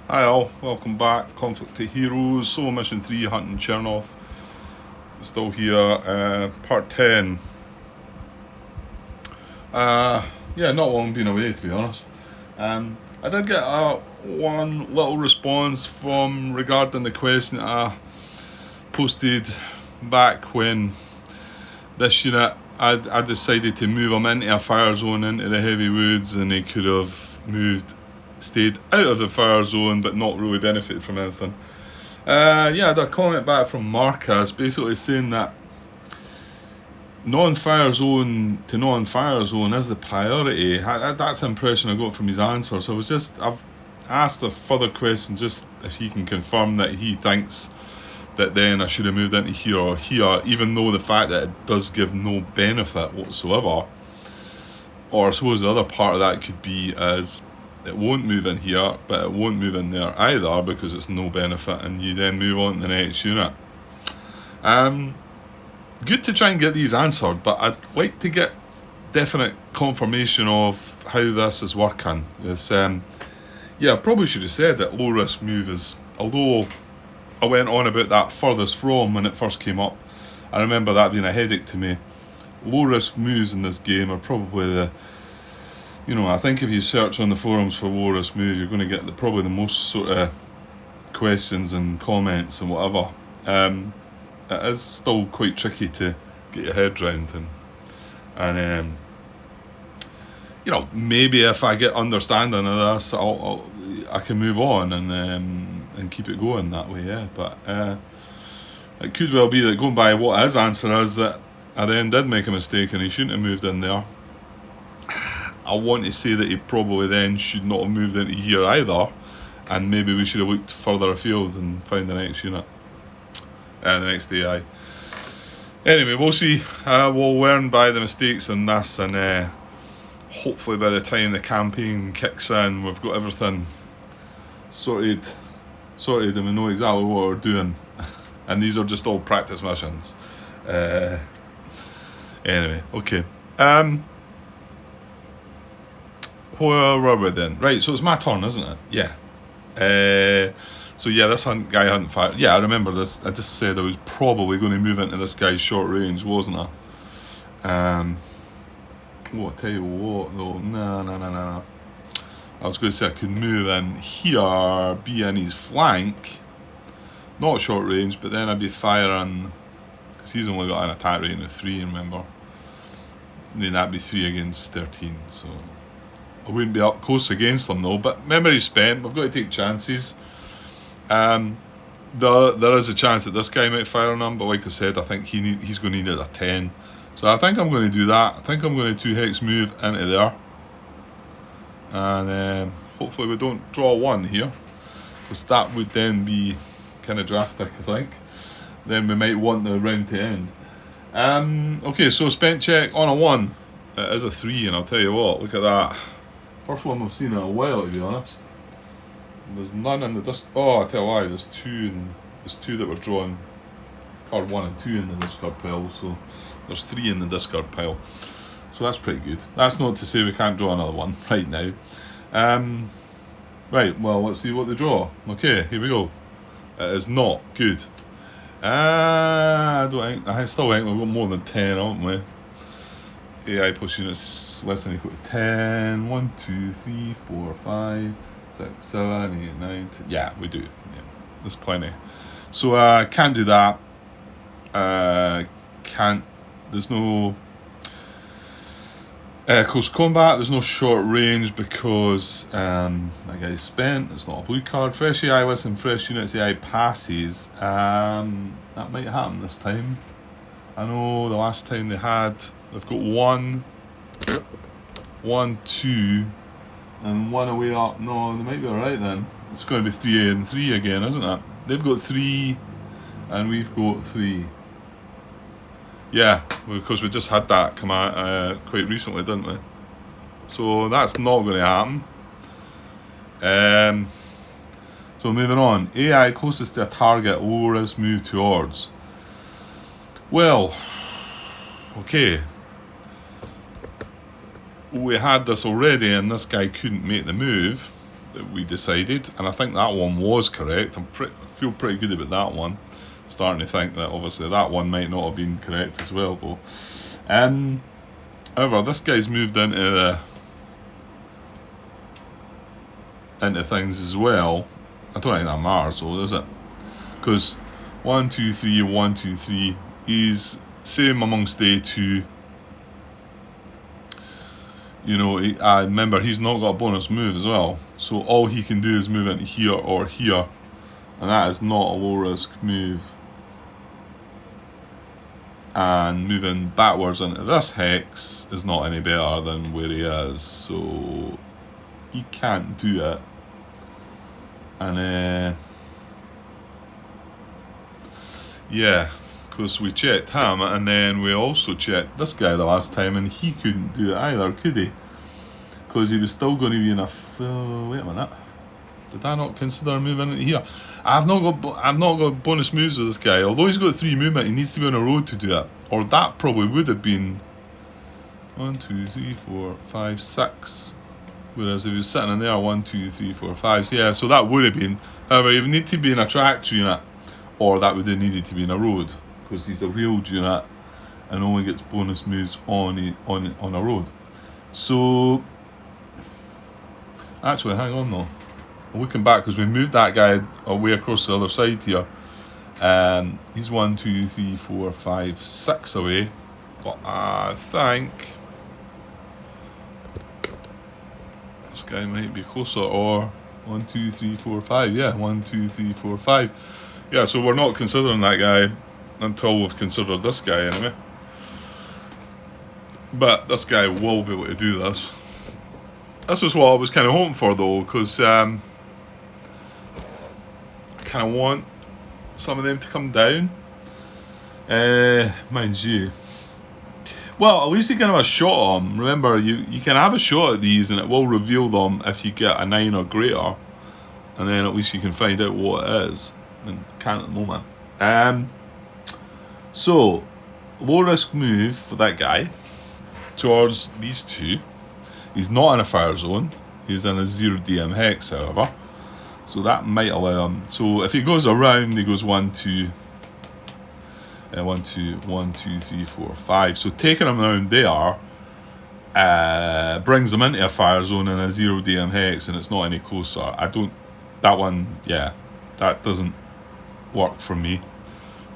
Hi all, welcome back. Conflict to Heroes, Solo Mission 3, hunting Chernov. Still here, part 10. Yeah, not long been away to be honest. I did get one little response from regarding the question that I posted back when this unit, I decided to move them into a fire zone into the heavy woods, and they could have stayed out of the fire zone but not really benefited from anything. I had a comment back from Marcus basically saying that non-fire zone to non-fire zone is the priority. That's the impression I got from his answer. So I've asked a further question, just if he can confirm that he thinks that then I should have moved into here or here, even though the fact that it does give no benefit whatsoever. Or I suppose the other part of that could be is it won't move in here, but it won't move in there either because it's no benefit, and you then move on to the next unit. Good to try and get these answered, but I'd like to get definite confirmation of how this is working. I probably should have said that low risk move is, although I went on about that furthest from when it first came up, I remember that being a headache to me. Low risk moves in this game are probably I think if you search on the forums for low risk move, you're going to get probably the most sort of questions and comments and whatever. It is still quite tricky to get your head round, and maybe if I get understanding of this, I can move on and keep it going that way. Yeah, but it could well be that going by what his answer is, that I then did make a mistake and he shouldn't have moved in there. I want to say that he probably then should not have moved into here either, and maybe we should have looked further afield and found the next unit, the next AI. Anyway, we'll see. We'll learn by the mistakes in this, and hopefully by the time the campaign kicks in, we've got everything sorted, and we know exactly what we're doing. And these are just all practice missions. Anyway, okay. Where were we then? Right, so it's my turn, isn't it? Yeah. This guy hadn't fired. Yeah, I remember this. I just said I was probably going to move into this guy's short range, wasn't I? I'll tell you what, though. No. I was going to say I could move in here, be in his flank. Not short range, but then I'd be firing, because he's only got an attack rating of 3, remember? I mean, that'd be 3 against 13, so I wouldn't be up close against them though. But memory spent, we've got to take chances. There is a chance that this guy might fire on him, but like I said, I think he's going to need it a 10. So I think I'm going to do that. I think I'm going to 2-hex move into there. And hopefully we don't draw 1 here, because that would then be kind of drastic, I think. Then we might want the round to end. Okay, so spent check on a 1. It is a 3, and I'll tell you what, look at that. First one we've seen in a while, to be honest. There's none in the disc. Oh, I tell you why. There's two that were drawn. Card 1 and 2 in the discard pile. So there's 3 in the discard pile. So that's pretty good. That's not to say we can't draw another one right now. Right. Well, let's see what they draw. Okay, here we go. It is not good. I still think we've got more than 10, haven't we? AI plus units less than equal to 10. 1, 2, 3, 4, 5, 6, 7, 8, 9, 10. Yeah, we do. Yeah, there's plenty. So can't do that. There's no close combat. There's no short range because that guy's spent. It's not a blue card. Fresh AI less than fresh units. AI passes. That might happen this time. I know the last time they've got 1, 2, and 1 away up. No, they might be alright then. It's going to be 3 and 3 again, isn't it? They've got 3, and we've got 3. Yeah, because we just had that come out quite recently, didn't we? So that's not going to happen. So moving on. AI closest to a target, low risk move towards. Well, okay. We had this already, and this guy couldn't make the move. that we decided, and I think that one was correct. I feel pretty good about that one. Starting to think that obviously that one might not have been correct as well, though. However, this guy's moved into things as well. I don't think that matters, though, does it? Because 1, 2, 3, 1, 2, 3 is same amongst A2. You know, remember, he's not got a bonus move as well. So all he can do is move into here or here. And that is not a low risk move. And moving backwards into this hex is not any better than where he is. So he can't do it. And yeah, because we checked him, and then we also checked this guy the last time, and he couldn't do it either, could he? Because he was still going to be in a wait a minute, did I not consider moving into here? I've not got bonus moves with this guy. Although he's got 3 movement, he needs to be on a road to do it, or that probably would have been 1, 2, 3, 4, 5, 6. Whereas if he was sitting in there, 1, 2, 3, 4, 5. So yeah, so that would have been. However, he would need to be in a tracked unit, or that would have needed to be in a road, because he's a wheeled unit and only gets bonus moves on a road. So actually, hang on though. Looking back, because we moved that guy away across the other side here. He's 1, 2, 3, 4, 5, 6 away. But I think this guy might be closer, or 1, 2, 3, 4, 5. Yeah, 1, 2, 3, 4, 5. Yeah, so we're not considering that guy until we've considered this guy anyway. But this guy will be able to do this. This is what I was kind of hoping for, though, because I kind of want some of them to come down. Mind you. Well, at least you can have a shot at them. Remember, you can have a shot at these, and it will reveal them if you get a 9 or greater. And then at least you can find out what it is. And can't at the moment. So, low risk move for that guy towards these two. He's not in a fire zone. He's in a 0 DM hex, however. So that might allow him. So if he goes around, he goes 1, 2, 1, 2, 1, 2, 3, 4, 5. So taking him around there brings him into a fire zone in a 0 DM hex, and it's not any closer. That one, yeah, that doesn't work for me.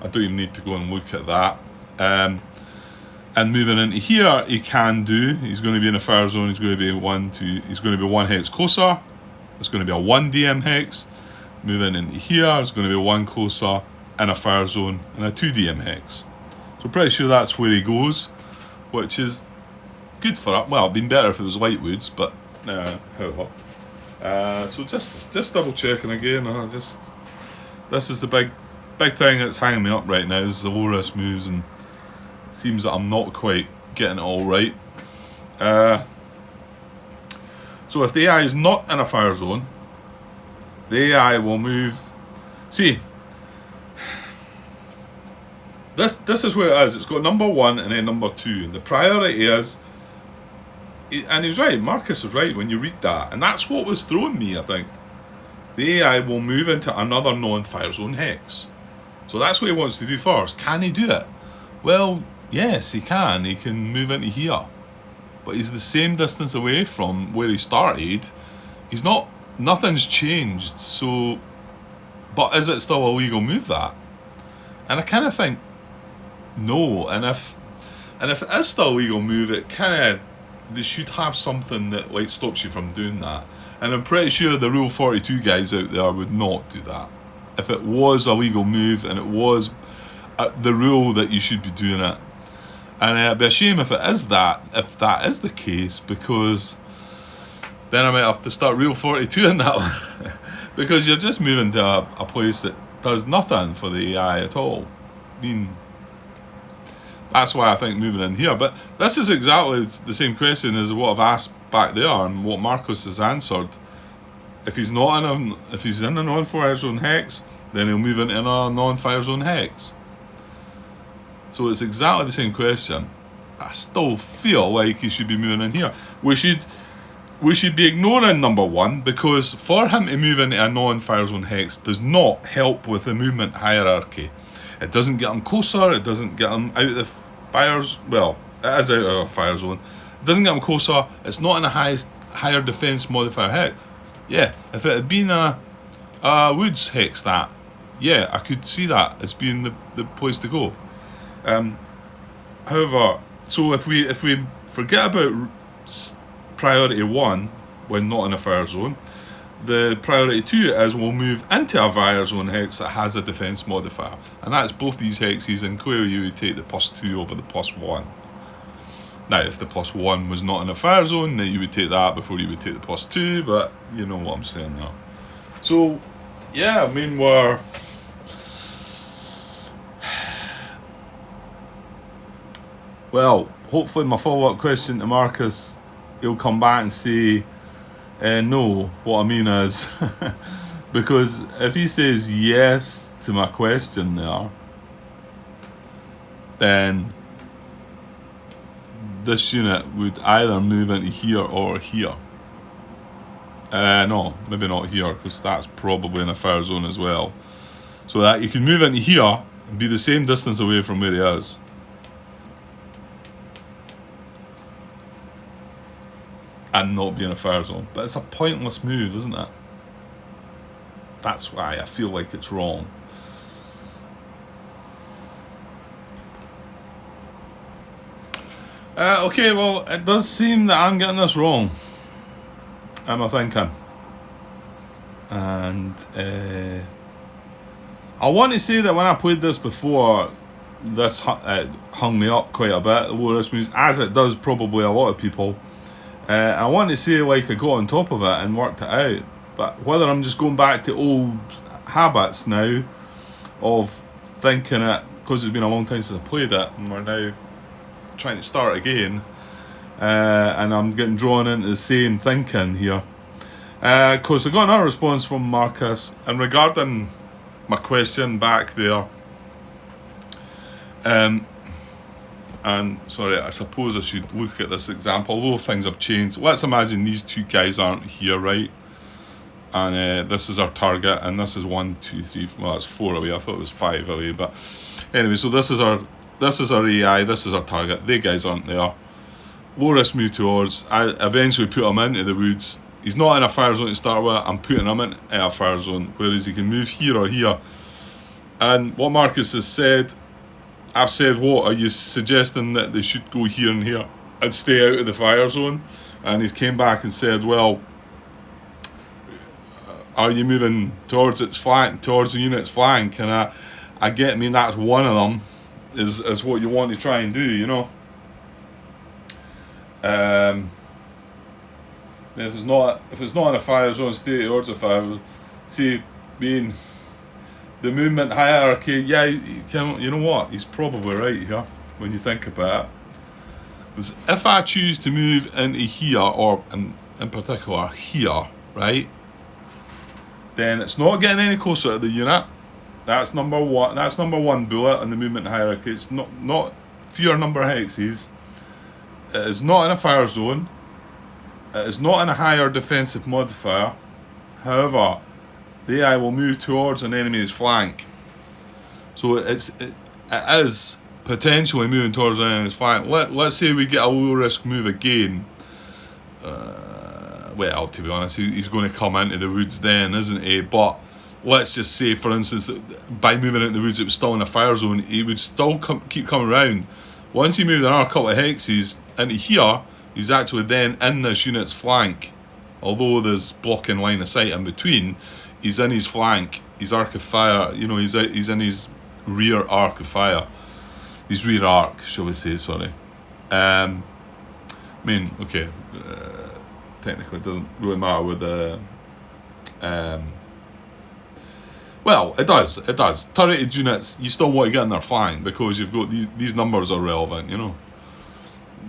I don't even need to go and look at that. And moving into here, he can do. He's going to be in a fire zone. He's going to be 1, 2. He's going to be 1 hex closer. It's going to be a 1 DM hex. Moving into here, it's going to be 1 closer in a fire zone and a 2 DM hex. So pretty sure that's where he goes, which is good for it. Well, it'd been better if it was Lightwoods, but however. So just double checking again. This is the big thing that's hanging me up right now. Is the low risk moves, and it seems that I'm not quite getting it all right. So if the AI is not in a fire zone, the AI will move. See, this is where it is. It's got number 1 and then number 2. And the priority is, and he's right, Marcus is right when you read that. And that's what was throwing me, I think. The AI will move into another non-fire zone hex. So that's what he wants to do first. Can he do it? Well, yes, he can. He can move into here. But he's the same distance away from where he started. He's not, nothing's changed. So, but is it still a legal move, that? And I kind of think, no. And if it is still a legal move, it kind of, they should have something that like stops you from doing that. And I'm pretty sure the Rule 42 guys out there would not do that. If it was a legal move and it was the rule that you should be doing it. And it'd be a shame if that is the case, because then I might have to start Rule 42 in that one. Because you're just moving to a place that does nothing for the AI at all. I mean, that's why I think moving in here. But this is exactly the same question as what I've asked back there, and what Marcus has answered. If he's not if he's in a non-fire zone hex, then he'll move into another non-fire zone hex. So it's exactly the same question. I still feel like he should be moving in here. we should be ignoring number 1, because for him to move into a non-fire zone hex does not help with the movement hierarchy. It doesn't get him closer, it doesn't get him out of the fires. Well, it is out of a fire zone. It doesn't get him closer, it's not in a higher defense modifier hex. Yeah, if it had been a woods hex, that, yeah, I could see that as being the place to go. However, so if we forget about priority 1 when not in a fire zone, the priority 2 is we'll move into a fire zone hex that has a defense modifier, and that's both these hexes, and clearly you would take the +2 over the +1. Now, if the +1 was not in a fire zone, then you would take that before you would take the +2, but you know what I'm saying now. So, yeah, I mean, we're... Well, hopefully my follow-up question to Marcus, he'll come back and say, no, what I mean is, because if he says yes to my question there, then this unit would either move into here or here. No, maybe not here, because that's probably in a fire zone as well. So that you can move into here and be the same distance away from where he is. And not be in a fire zone. But it's a pointless move, isn't it? That's why I feel like it's wrong. Okay, well, it does seem that I'm getting this wrong. Am I thinking? And I want to say that when I played this before, this hung me up quite a bit, the low risk moves, as it does probably a lot of people. I want to say like I got on top of it and worked it out, but whether I'm just going back to old habits now of thinking it, because it's been a long time since I played it, and we're now trying to start again, and I'm getting drawn into the same thinking here. Because I got another response from Marcus, and regarding my question back there, and sorry, I suppose I should look at this example, although things have changed. Let's imagine these two guys aren't here, right? And this is our target, and this is 1, 2, 3, well, that's 4 away. I thought it was 5 away, but anyway, so this is our AI, this is our target. They guys aren't there. Low risk move towards. I eventually put him into the woods. He's not in a fire zone to start with. I'm putting him in a fire zone, whereas he can move here or here. And what Marcus has said, I've said, what are you suggesting that they should go here and here and stay out of the fire zone? And he's came back and said, well, are you moving towards its flank, towards the unit's flank? And I mean, that's one of them, is what you want to try and do, you know. If it's not in a fire zone, stay towards a fire zone. See, being the movement hierarchy, yeah, you know what? He's probably right here when you think about it. Because if I choose to move into here, or in particular here, right, then it's not getting any closer to the unit. That's number one. That's number 1 bullet in the movement hierarchy. It's not fewer number hexes. It is not in a fire zone. It is not in a higher defensive modifier. However, the AI will move towards an enemy's flank. So it is potentially moving towards an enemy's flank. Let's say we get a low risk move again. Well, to be honest, he's going to come into the woods then, isn't he? But let's just say, for instance, that by moving into the woods, it was still in a fire zone. He would still keep coming around. Once he moved another couple of hexes into here, he's actually then in this unit's flank. Although there's blocking line of sight in between, he's in his flank, his arc of fire, you know, he's in his rear arc of fire. His rear arc, shall we say, sorry. I mean, okay, technically it doesn't really matter with the... well, it does. Turreted units, you still want to get in their flank, because you've got these numbers are relevant, you know,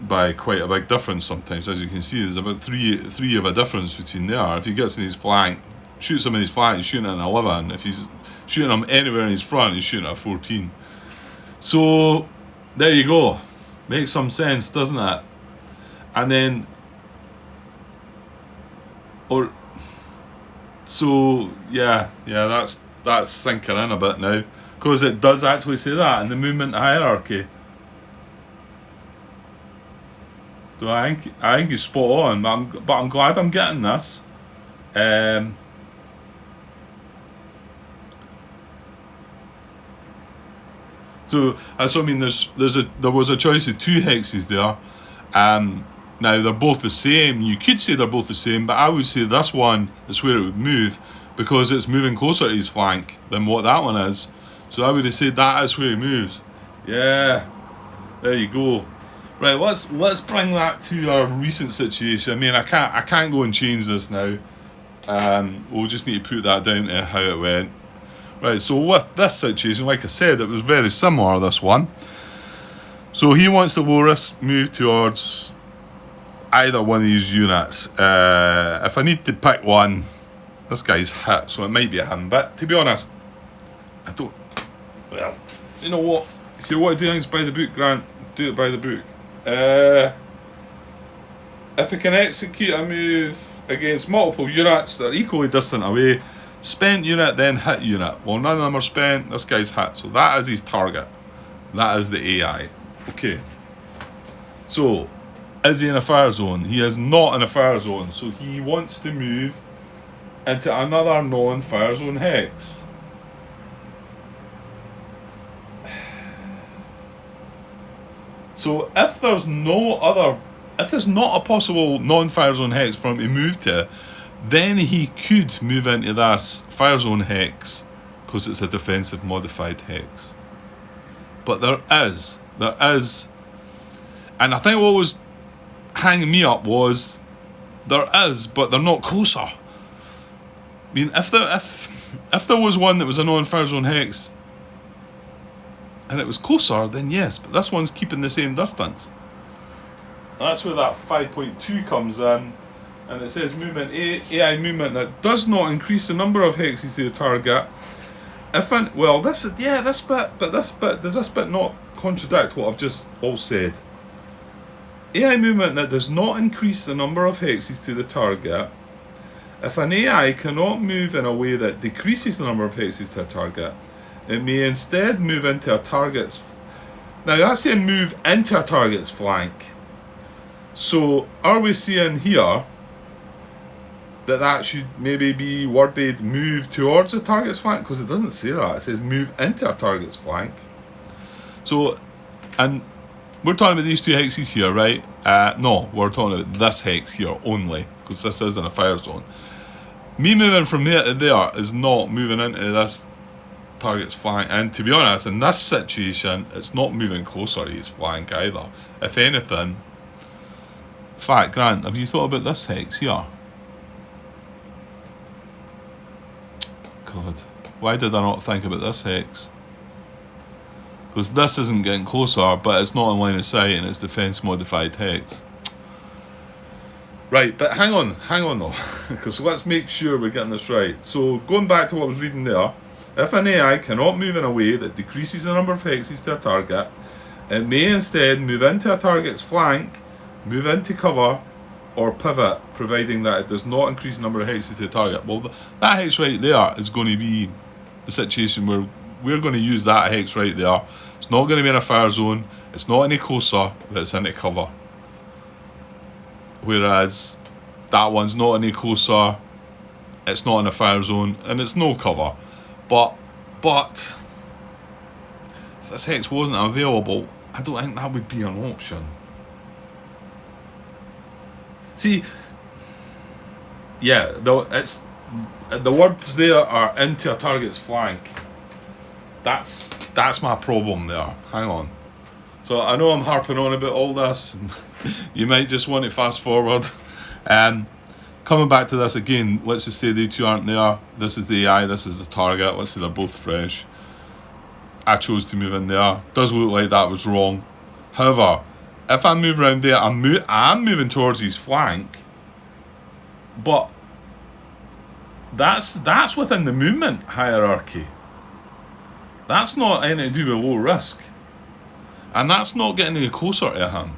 by quite a big difference sometimes. As you can see, there's about three of a difference between there. If he gets in his flank, shoots him in his flank, he's shooting at an 11. If he's shooting him anywhere in his front, he's shooting at a 14. So there you go. Makes some sense, doesn't it? And then Or so yeah, that's sinking in a bit now, because it does actually say that in the movement hierarchy. So I think he's spot on, but I'm glad I'm getting this. So I mean, there was a choice of two hexes there. Now they're both the same. You could say they're both the same, but I would say this one is where it would move, because it's moving closer to his flank than what that one is. So I would have said that is where he moves. Yeah, there you go. Right, let's bring that to our recent situation. I mean, I can't go and change this now. We'll just need to put that down to how it went. Right, so with this situation, like I said, it was very similar, this one. So he wants the low risk move towards either one of these units. If I need to pick one, this guy's hit, so it might be him. But to be honest, I don't... Well, you know what? If you want to do things by the book, Grant, do it by the book. If it can execute a move against multiple units that are equally distant away, spent unit, then hit unit. Well, none of them are spent. This guy's hit. So that is his target. That is the AI. Okay. So, is he in a fire zone? He is not in a fire zone. So he wants to move into another non-fire zone hex. So if there's not a possible non-fire zone hex for him to move to, then he could move into this fire zone hex, because it's a defensive modified hex. But there is, and I think what was hanging me up was there is, but they're not closer. I mean, if there was one that was a non-fire zone hex and it was closer, then yes, but this one's keeping the same distance. That's where that 5.2 comes in, and it says movement AI movement that does not increase the number of hexes to the target. Does this bit not contradict what I've just all said? AI movement that does not increase the number of hexes to the target. If an AI cannot move in a way that decreases the number of hexes to a target, it may instead move into a target's... Now that's saying move into a target's flank. So are we seeing here that should maybe be worded move towards the target's flank? Because it doesn't say that. It says move into a target's flank. So, and we're talking about these two hexes here, right? No, we're talking about this hex here only, because this is in a fire zone. Me moving from there to there is not moving into this target's flank, and to be honest, in this situation, it's not moving closer to his flank either. If anything, in fact, Grant, have you thought about this hex here? God, why did I not think about this hex? Because this isn't getting closer, but it's not in line of sight, and it's defense modified hex. Right, but hang on though, because let's make sure we're getting this right. So going back to what I was reading there, if an AI cannot move in a way that decreases the number of hexes to a target, it may instead move into a target's flank, move into cover, or pivot, providing that it does not increase the number of hexes to the target. Well, that hex right there is going to be the situation where we're going to use that hex right there. It's not going to be in a fire zone, it's not any closer, but it's into cover. Whereas that one's not any closer, it's not in a fire zone, and it's no cover. But if this hex wasn't available, I don't think that would be an option. See, yeah, the words there are into a target's flank. That's my problem there. Hang on. So I know I'm harping on about all this. You might just want to fast forward. Coming back to this again, let's just say they two aren't there. This is the AI, this is the target. Let's say they're both fresh. I chose to move in there. Does look like that was wrong. However, if I move around there, I'm moving towards his flank. But that's within the movement hierarchy. That's not anything to do with low risk. And that's not getting any closer to him.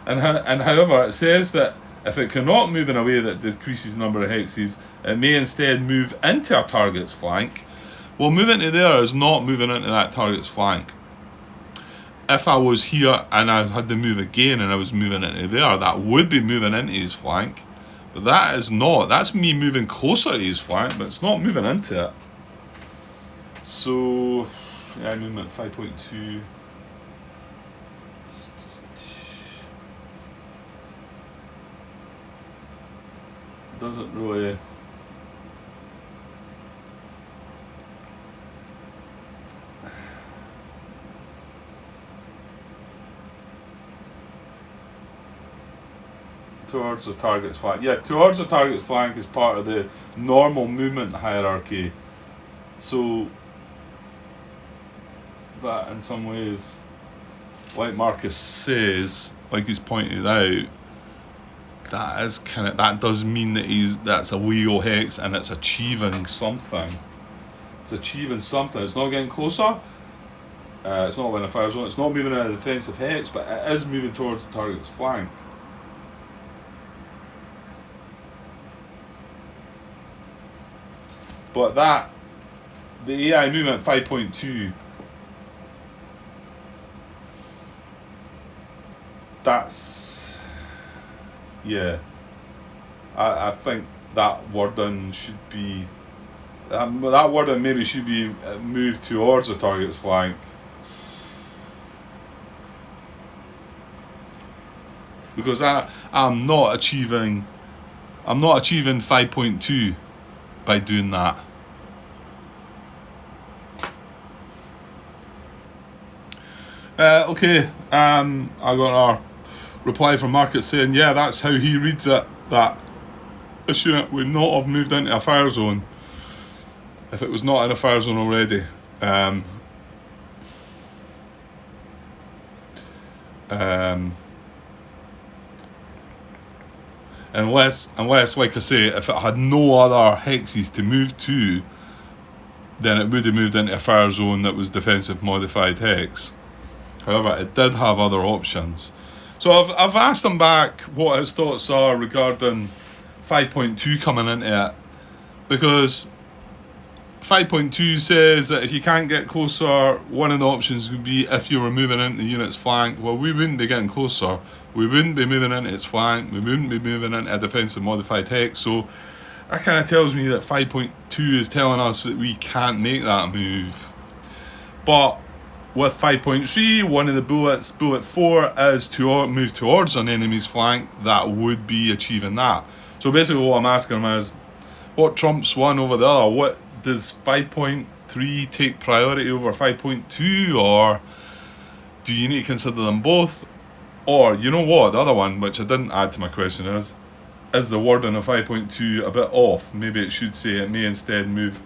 And however, it says that If it cannot move in a way that decreases the number of hexes, it may instead move into a target's flank. Well, moving into there is not moving into that target's flank. If I was here and I had to move again and I was moving into there, that would be moving into his flank. But that is not. That's me moving closer to his flank, but it's not moving into it. So, yeah, movement 5.2. Doesn't really... Towards the target's flank. Yeah, towards the target's flank is part of the normal movement hierarchy. So, but in some ways, like Marcus says, like he's pointed out, that does mean that that's a legal hex and it's achieving something. It's achieving something. It's not getting closer. It's not in a fire zone. It's not moving in a defensive hex, but it is moving towards the target's flank. But the AI movement 5.2, that's, yeah, I think that wording should be, that wording maybe should be moved towards the target's flank. Because I'm not achieving 5.2 by doing that. Okay, I got a reply from Marcus saying, yeah, that's how he reads it, that this unit would not have moved into a fire zone if it was not in a fire zone already. Unless, like I say, if it had no other hexes to move to, then it would have moved into a fire zone that was defensive modified hex. However, it did have other options. So I've asked him back what his thoughts are regarding 5.2 coming into it, because 5.2 says that if you can't get closer, one of the options would be if you were moving into the unit's flank. Well, we wouldn't be getting closer. We wouldn't be moving into its flank. We wouldn't be moving into a defensive modified hex. So that kind of tells me that 5.2 is telling us that we can't make that move. But with 5.3, one of the bullets, bullet 4, is to move towards an enemy's flank. That would be achieving that. So basically what I'm asking him is, what trumps one over the other? What does 5.3 take priority over 5.2, or do you need to consider them both? Or, you know what, the other one, which I didn't add to my question, is the wording of 5.2 a bit off? Maybe it should say it may instead move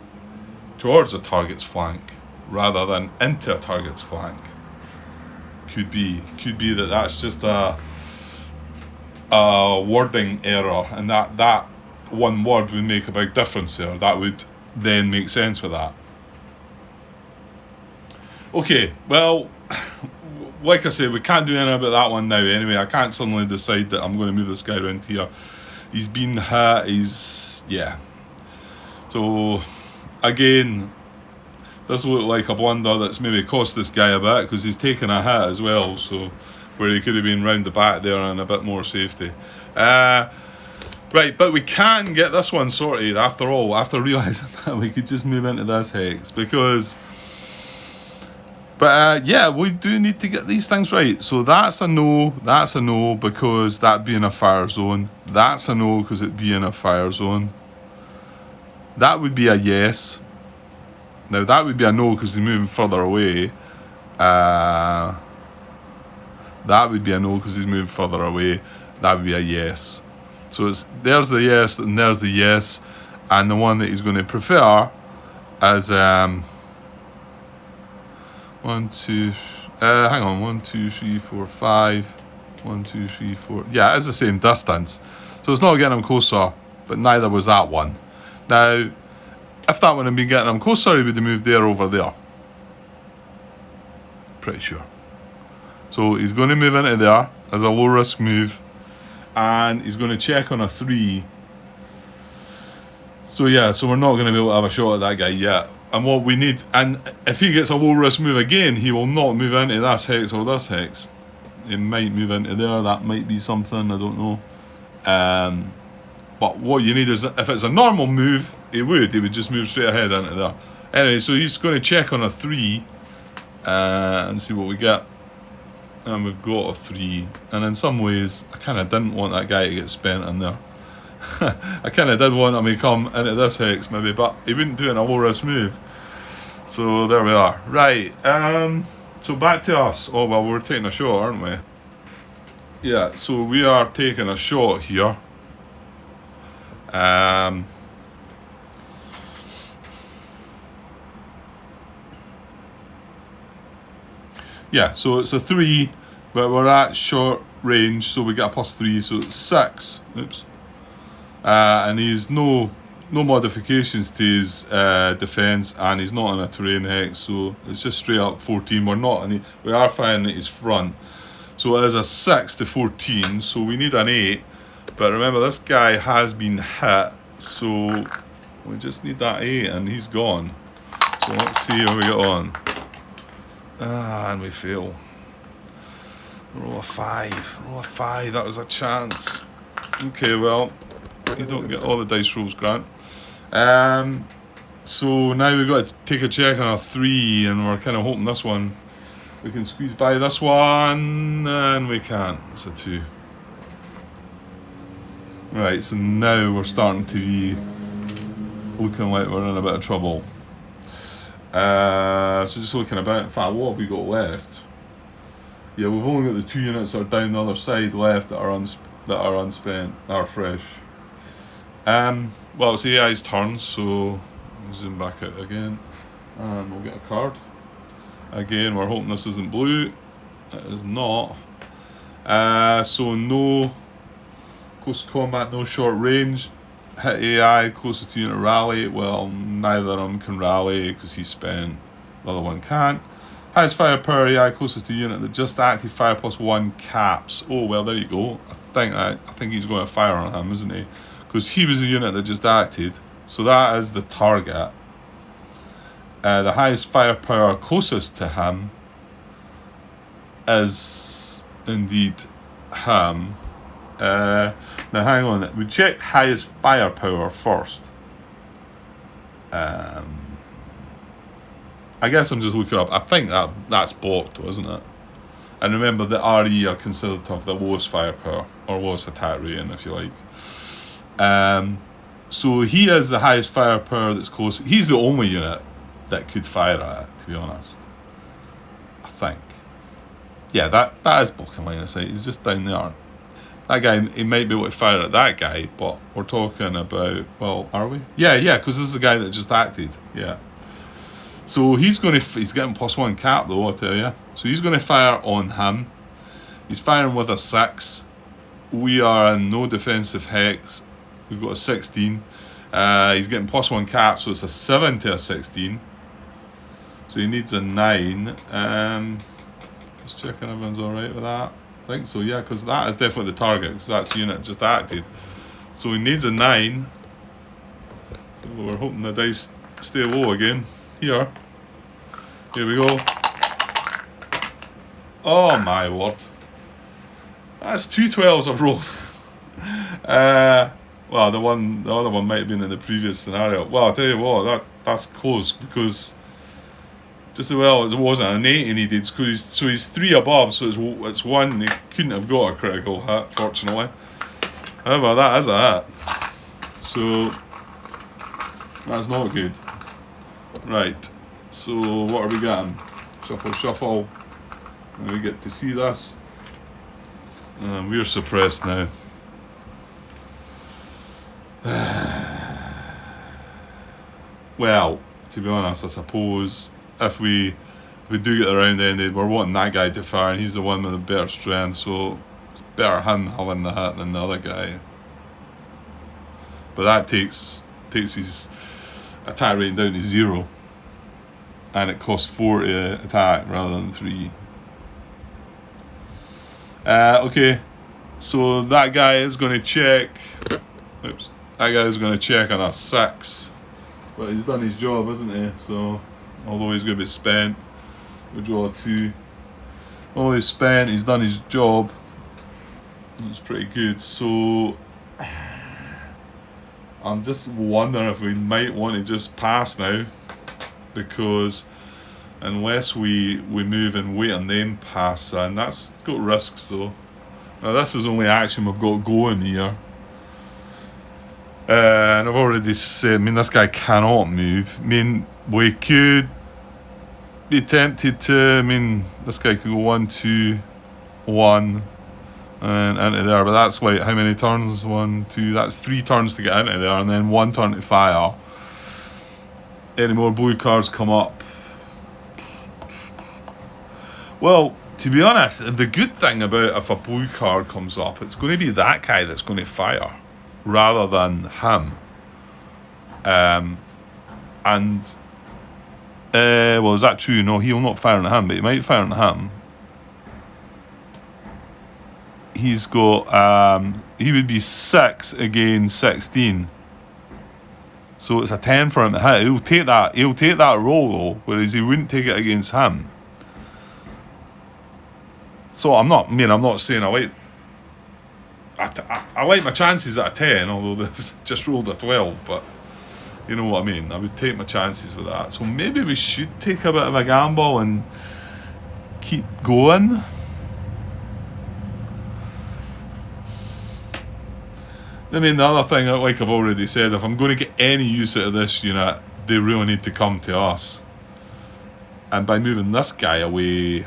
towards a target's flank rather than into a target's flank. Could be that that's just a wording error, and that one word would make a big difference there. That would then make sense with that. Okay, well, like I say, we can't do anything about that one now anyway. I can't suddenly decide that I'm going to move this guy around here. He's been hit, yeah. So, again, does look like a blunder that's maybe cost this guy a bit, because he's taken a hit as well, so where he could have been round the back there and a bit more safety. Right, but we can get this one sorted after all, after realising that we could just move into this hex, because... But yeah, we do need to get these things right. So that's a no, because that being a fire zone. That's a no, because it being a fire zone. That would be a yes. Now that would be a no, because he's moving further away. That would be a no, because he's moving further away. That would be a yes. So there's the yes, and there's the yes. And the one that he's going to prefer is... 1, 2, hang on, 1, 2, 3, 4, 5, 1, 2, 3, 4, yeah, it's the same distance, so it's not getting him closer, but neither was that one. Now, if that one had been getting him closer, he would have moved there over there, pretty sure. So he's going to move into there as a low risk move, and he's going to check on a 3. So yeah, so we're not going to be able to have a shot at that guy yet. And what we need, and if he gets a low risk move again, he will not move into this hex or this hex. He might move into there. That might be something, I don't know. But what you need is, if it's a normal move, he would just move straight ahead into there. Anyway, so he's going to check on a 3 and see what we get. And we've got a 3. And in some ways, I kind of didn't want that guy to get spent in there. I kind of did want him to come into this hex maybe, but he wouldn't do it in a low risk move. So there we are. Right. So back to us. Oh well, we're taking a shot, aren't we? Yeah. So we are taking a shot here. Yeah. So it's a 3, but we're at short range, so we get a +3, so it's 6. Oops. And he's no modifications to his defense, and he's not in a terrain hex, so it's just straight up 14. We are firing at his front, so it is a 6 to 14. So we need an 8, but remember this guy has been hit, so we just need that 8, and he's gone. So let's see how we get on. And we fail. Roll a 5. Roll a 5. That was a chance. Okay, well. You don't get all the dice rolls, Grant. So now we've got to take a check on a 3, and we're kind of hoping this one we can squeeze by this one, and we can't. It's a 2. Right, so now we're starting to be looking like we're in a bit of trouble. So just looking about. In fact, what have we got left? Yeah, we've only got the 2 units that are down the other side left that are unspent, are fresh. Well, it's the AI's turn, so I'll zoom back out again, and we'll get a card. Again, we're hoping this isn't blue. It is not. So no close combat, no short range. Hit AI, closest to unit rally. Well, neither of them can rally because he's spent. The other one can't. Highest firepower AI, closest to unit that just active, fire +1 caps. Oh well, there you go. I think he's going to fire on him, isn't he? Because he was a unit that just acted, so that is the target. The highest firepower closest to him is indeed him. Now hang on, we check highest firepower first. I guess I'm just looking up. I think that's blocked, isn't it? And remember, the RE are considered to have the lowest firepower, or lowest attack rating, if you like. So he is the highest firepower that's close. He's the only unit that could fire at it, to be honest. I think. Yeah, that is blocking line of sight. He's just down there. That guy, he might be able to fire at that guy, but we're talking about, well, are we? Yeah, because this is the guy that just acted. Yeah. So he's getting +1 cap though, I'll tell you. So he's going to fire on him. He's firing with a 6. We are in no defensive hex. We've got a 16. He's getting +1 cap, so it's a 7 to a 16. So he needs a 9. Just checking everyone's alright with that. I think so, yeah, because that is definitely the target, because that's the unit just acted. So he needs a 9. So we're hoping the dice stay low again. Here we go. Oh my word. That's 2 12s I've rolled. Well, the other one might have been in the previous scenario. Well, I'll tell you what, that's close, because just as well as it wasn't an 8 he needed, so he's 3 above, so it's 1. He couldn't have got a critical hit, fortunately. However, that is a hit. So that's not good. Right. So what are we getting? Shuffle. And we get to see this. We're suppressed now. Well, to be honest, I suppose if we do get the round ended, we're wanting that guy to fire, and he's the one with the better strength, so it's better him having the hit than the other guy. But that takes his attack rating down to 0, and it costs 4 to attack rather than 3. Okay, So that guy is going to check. Oops. That guy is going to check on a 6. But he's done his job, hasn't he? So, although he's going to be spent, we'll draw a 2. Although he's spent, he's done his job. It's pretty good. So, I'm just wondering if we might want to just pass now. Because unless we move and wait and then pass, and that's got risks though. Now this is the only action we've got going here. And I've already said, I mean, this guy cannot move. I mean, we could be tempted to, I mean, this guy could go 1, 2, 1 and into there, but that's like how many turns? 1, 2, that's 3 turns to get into there, and then 1 turn to fire. Any more blue cards come up? Well, to be honest, the good thing about if a blue card comes up, it's going to be that guy that's going to fire rather than him. Well, is that true? No, he'll not fire on him, but he might fire on him. He's got, he would be 6 against 16. So it's a 10 for him to hit. He'll take that roll though, whereas he wouldn't take it against him. So I'm not saying I like my chances at a 10, although they've just rolled a 12, but you know what I mean. I would take my chances with that. So maybe we should take a bit of a gamble and keep going. I mean, the other thing, like I've already said, if I'm going to get any use out of this unit, they really need to come to us. And by moving this guy away...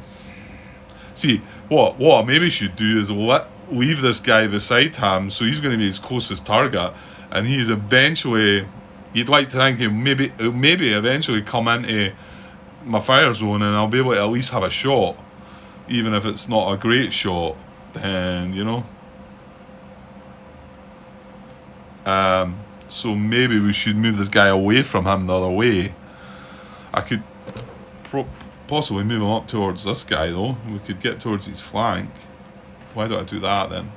See, what I maybe should do is leave this guy beside him, so he's going to be his closest target, and he's eventually... You'd like to think he'll maybe eventually come into my fire zone, and I'll be able to at least have a shot. Even if it's not a great shot, then, you know... So maybe we should move this guy away from him the other way. I could possibly move him up towards this guy though. We could get towards his flank. Why don't I do that then?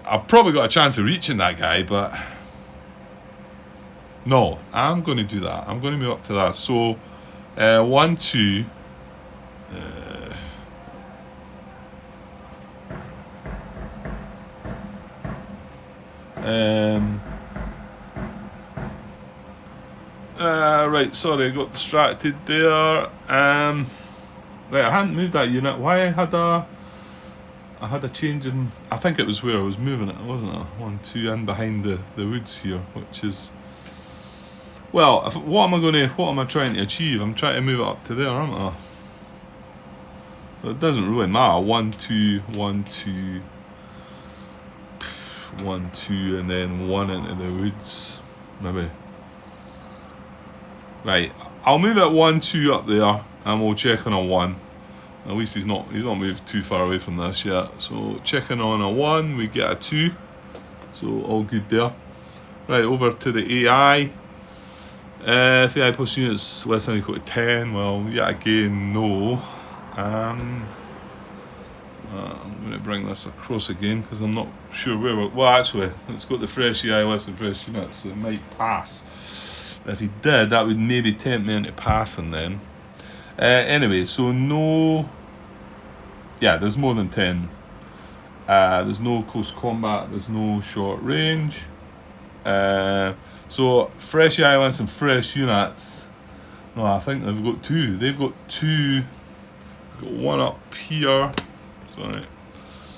I've probably got a chance of reaching that guy, but no, I'm going to do that. I'm going to move up to that. So 1, 2. Right, sorry, I got distracted there. Right, I hadn't moved that unit. Why I had a change in... I think it was where I was moving it, wasn't it? 1, 2, in behind the woods here, which is... Well, what am I trying to achieve? I'm trying to move it up to there, aren't I? So it doesn't really matter. 1, 2, 1, 2... 1, 2, and then 1 into the woods, maybe. Right, I'll move it 1, 2 up there, and we'll check on a 1. At least he's not moved too far away from this yet. So checking on a 1, we get a 2. So all good there. Right, over to the AI. If AI plus units less than or equal to 10, well, yeah, again, no. I'm going to bring this across again because I'm not sure where we're... Well, actually, it's got the fresh AI less than fresh units, so it might pass. If he did, that would maybe tempt me into passing then. Anyway, so no... Yeah, there's more than 10. There's no close combat, there's no short range. So, fresh AI less than fresh units... No, I think they've got 2. They've got 2... They've got 1 up here... Sorry.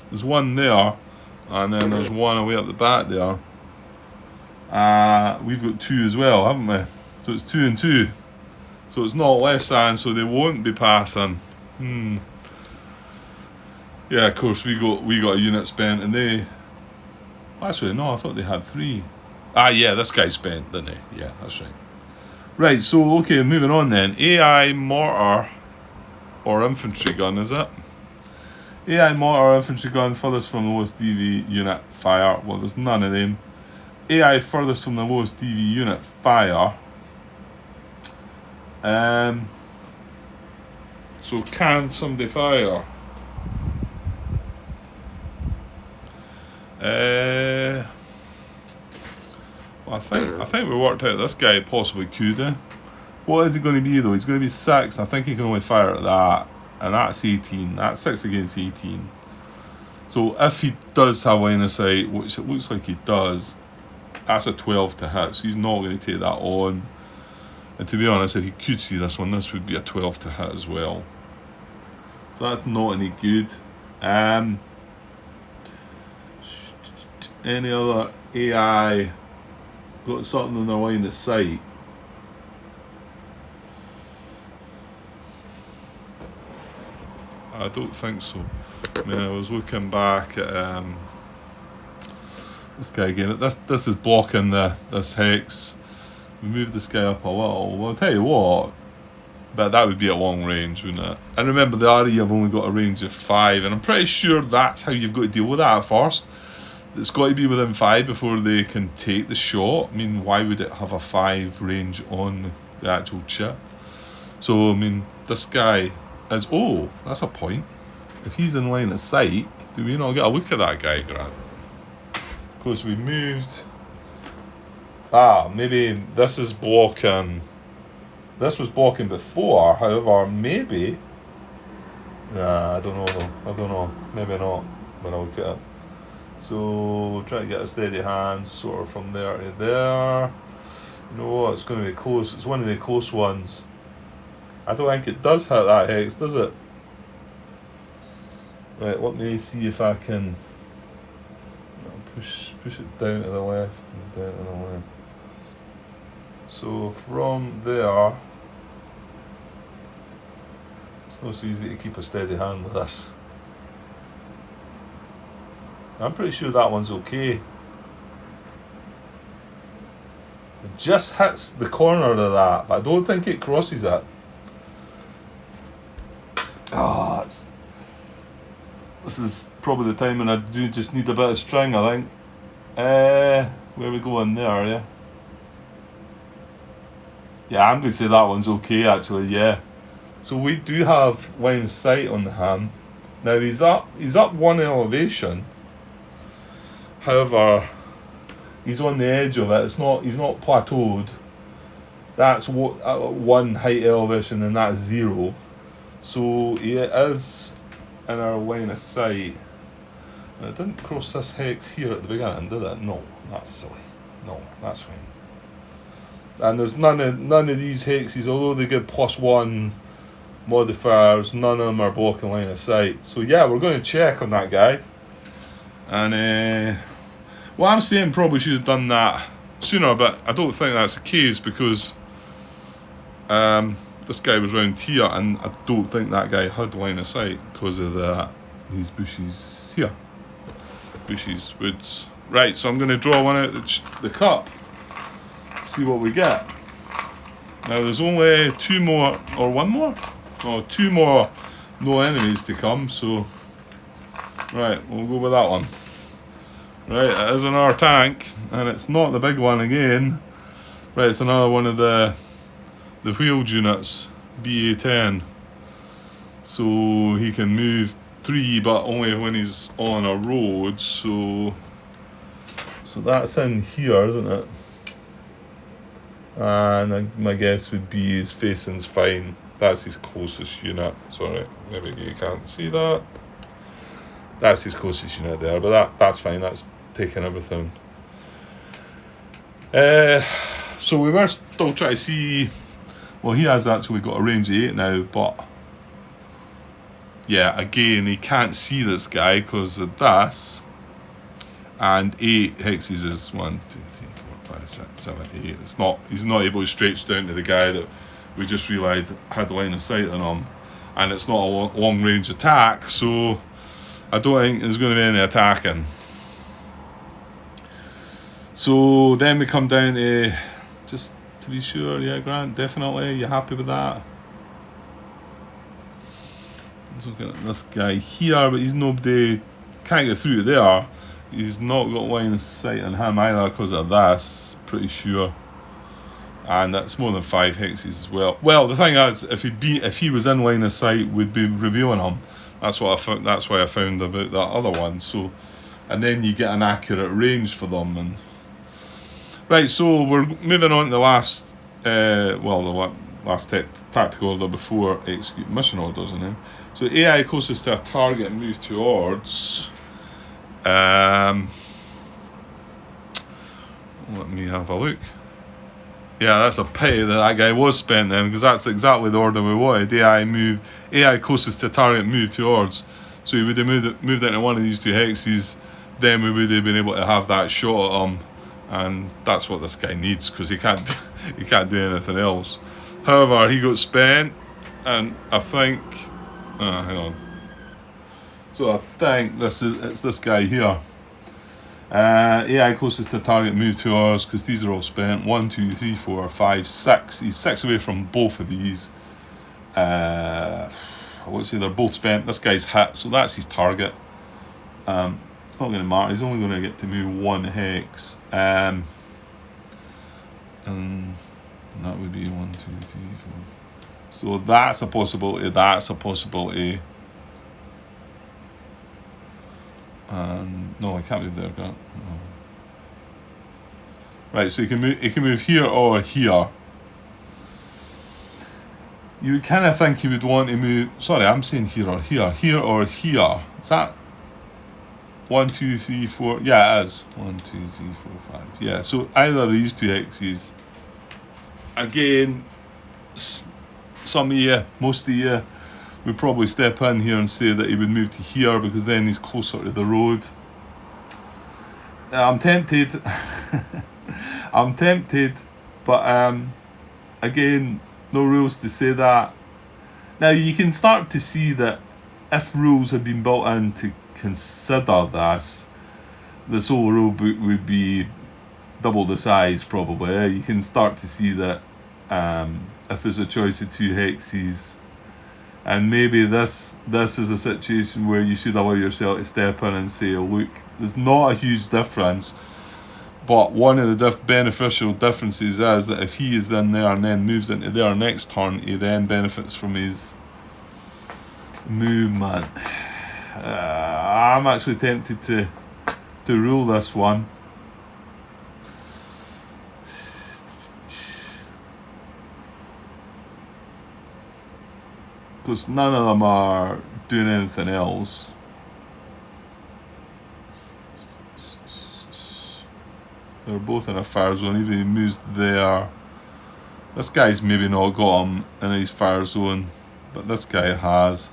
There's 1 there, and then there's 1 away up the back there. We've got 2 as well, haven't we? So it's 2 and 2. So it's not less than, so they won't be passing. Yeah, of course we got a unit spent, and they... Actually, no, I thought they had 3. Yeah, this guy spent, didn't he? Yeah, that's right. Right, so okay, moving on then. AI mortar or infantry gun, is it? AI mortar infantry gun furthest from the lowest DV unit fire. Well, there's none of them. AI furthest from the lowest DV unit fire. So can somebody fire? Well, I think we worked out this guy possibly could. What is he going to be though? He's going to be 6. I think he can only fire at that, and that's 18. That's 6 against 18. So if he does have line of sight, which it looks like he does, that's a 12 to hit. So he's not going to take that on. And to be honest, if he could see this one, this would be a 12 to hit as well. So that's not any good. Any other AI got something on their line of sight? I don't think so. I mean, I was looking back at this guy again. This is blocking this hex. We move this guy up a little. Well, I'll tell you what, but that would be at long range, wouldn't it? And remember, the RE have only got a range of 5, and I'm pretty sure that's how you've got to deal with that at first. It's got to be within 5 before they can take the shot. I mean, why would it have a 5 range on the actual chip? So, I mean, this guy is... Oh, that's a point. If he's in line of sight, do we not get a look at that guy, Grant? Because we moved... maybe this is blocking... This was blocking before, however, maybe... Nah, I don't know though. I don't know. Maybe not, when I look at it. So, try to get a steady hand, sort of from there to there. You know what, it's going to be close. It's one of the close ones. I don't think it does hit that hex, does it? Right, let me see if I can push it down to the left and down to the left. So from there, it's not so easy to keep a steady hand with this. I'm pretty sure that one's okay. It just hits the corner of that, but I don't think it crosses it. This is probably the time when I do just need a bit of string, I think. Where we going there, yeah? Yeah, I'm going to say that one's okay, actually, yeah. So we do have line of sight on the ham. Now he's up one elevation. However, he's on the edge of it. He's not plateaued. That's what one height elevation, and that's 0. So he is in our line of sight. And it didn't cross this hex here at the beginning, did it? No, that's silly. No, that's fine. And there's none of these hexes, although they give +1 modifiers, none of them are blocking line of sight. So yeah, we're going to check on that guy. And well, I'm saying probably should have done that sooner, but I don't think that's the case because this guy was round here, and I don't think that guy had line of sight because of these bushes here. Bushes, woods. Right, so I'm going to draw one out the cup. See what we get. Now there's only 2 more, or 1 more? Oh, 2 more no enemies to come, so right, we'll go with that one. Right, it is another tank, and it's not the big one again. Right, it's another one of the wheeled units, BA-10. So he can move 3, but only when he's on a road, so that's in here, isn't it? And my guess would be his facing's fine. That's his closest unit. Sorry, maybe you can't see that. That's his closest unit there, but that's fine. That's taking everything. So we were still trying to see. Well, he has actually got a range of 8 now, but yeah, again, he can't see this guy because of this. And 8 hexes is 1, 2, 3, 4, 5, 6, 7, 8. He's not able to stretch down to the guy that we just realised had the line of sight on him, and it's not a long range attack, so I don't think there's going to be any attacking. So then we come down to, just to be sure, yeah, Grant, definitely, you happy with that? Let's look at this guy here, but he's nobody, can't get through there. He's not got line of sight on him either because of this, pretty sure. And that's more than 5 hexes as well. Well, the thing is, if he was in line of sight, we'd be revealing him. That's what I found. That's why I found about that other one. So and then you get an accurate range for them. And right, so we're moving on to the last, last tactical order before execute mission orders. So AI closest to a target move towards. Let me have a look. Yeah, that's a pity that guy was spent then, because that's exactly the order we wanted. AI closest to target move towards. So he would have moved into one of these two hexes, then we would have been able to have that shot at him, and that's what this guy needs, because he can't do anything else. However, he got spent, and I think, hang on. So I think it's this guy here. AI closest to target move to ours, because these are all spent. 1, 2, 3, 4, 5, 6. He's 6 away from both of these. I would say they're both spent. This guy's hit, so that's his target. It's not going to matter. He's only going to get to move 1 hex. And that would be 1, 2, 3, 4. So that's a possibility. That's a possibility. No, I can't move there, can't. No. Right, so he can move here or here. You would kind of think he would want to move. Sorry, I'm saying here or here, here or here. Is that 1, 2, 3, 4? Yeah, it is 1, 2, 3, 4, 5. Yeah, so either of these two hexes. Again, some of you, most of you, would probably step in here and say that he would move to here, because then he's closer to the road. I'm tempted. I'm tempted, but again, no rules to say that. Now you can start to see that if rules had been built in to consider this whole rule book would be double the size probably. You can start to see that if there's a choice of 2 hexes, and maybe this is a situation where you should allow yourself to step in and say, oh, look, there's not a huge difference, but one of the beneficial differences is that if he is in there and then moves into there next turn, he then benefits from his movement. I'm actually tempted to rule this one. Because none of them are doing anything else. They're both in a fire zone, even if he moves there. This guy's maybe not got him in his fire zone, but this guy has.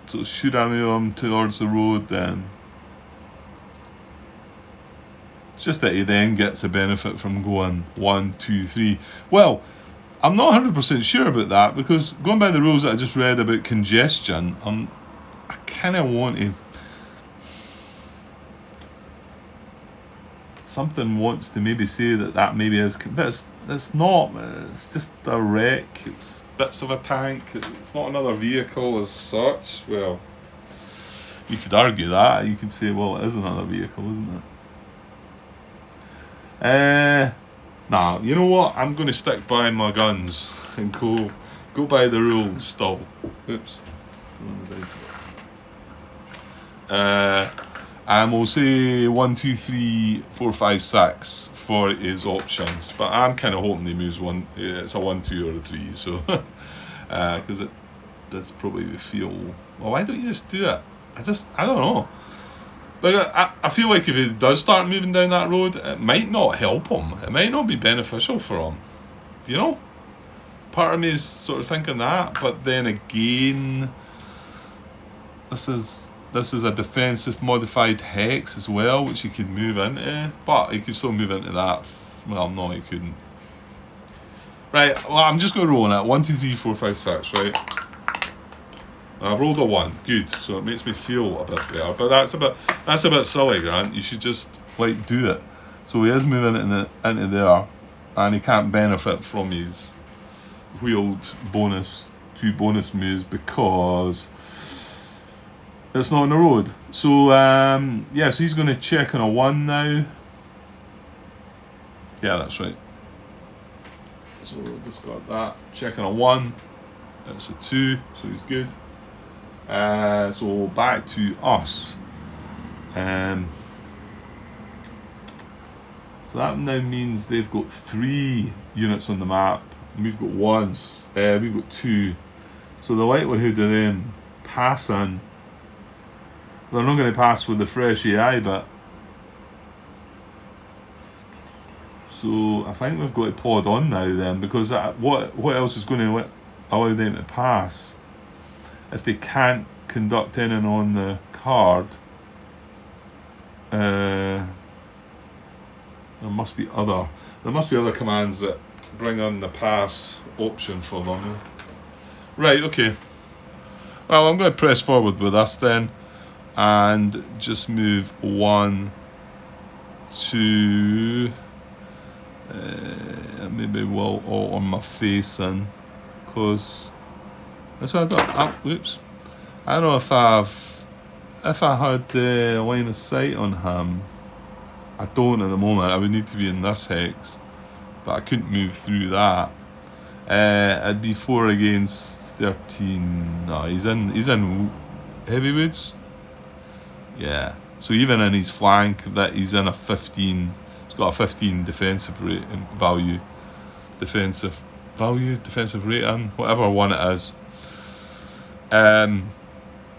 So should I move him towards the road then? It's just that he then gets a benefit from going 1, 2, 3. Well, I'm not 100% sure about that, because going by the rules that I just read about congestion, I kind of want to. Something wants to maybe say that maybe is, but it's not. It's just a wreck. It's bits of a tank. It's not another vehicle as such. Well, you could argue that. You could say, well, it is another vehicle, isn't it? Nah, you know what? I'm going to stick by my guns and go by the rules still. Oops. And we'll say 1, 2, 3, 4, 5, 6 for his options. But I'm kind of hoping he moves one. It's a 1, 2, or a 3. So, because it does probably feel. Well, why don't you just do it? I don't know. Like I feel like if he does start moving down that road, it might not help him. It might not be beneficial for him. You know? Part of me is sort of thinking that, but then again, this is a defensive modified hex as well, which he could move into, but he could still move into that. Well, no, he couldn't. Right, well, I'm just going to roll on it. 1, 2, 3, 4, 5, 6, right? I've rolled a 1, good. So it makes me feel a bit better. But that's a bit silly, Grant. You should just do it. So he is moving into there, and he can't benefit from his wheeled bonus 2 bonus moves because it's not on the road. So yeah, so he's going to check on a 1 now. Yeah, that's right. So discard that. Check on a 1. It's a 2, so he's good. So back to us. So that now means they've got 3 units on the map. And we've got 1. We've got 2. So the likelihood of them passing, they're not going to pass with the fresh AI bit. So I think we've got to plod on now then, because what else is going to allow them to pass if they can't conduct in and on the card? There must be other commands that bring on the pass option for them. Right, okay. Well, I'm going to press forward with us then, and just move 1 to maybe all on my face in, because that's what I don't. Whoops! I don't know if I had line of sight on him. I don't at the moment. I would need to be in this hex, but I couldn't move through that. It'd be 4 against 13. No, he's in heavy woods. Yeah. So even in his flank, that he's in a 15. He's got a 15 defensive value, defensive rating, whatever one it is. And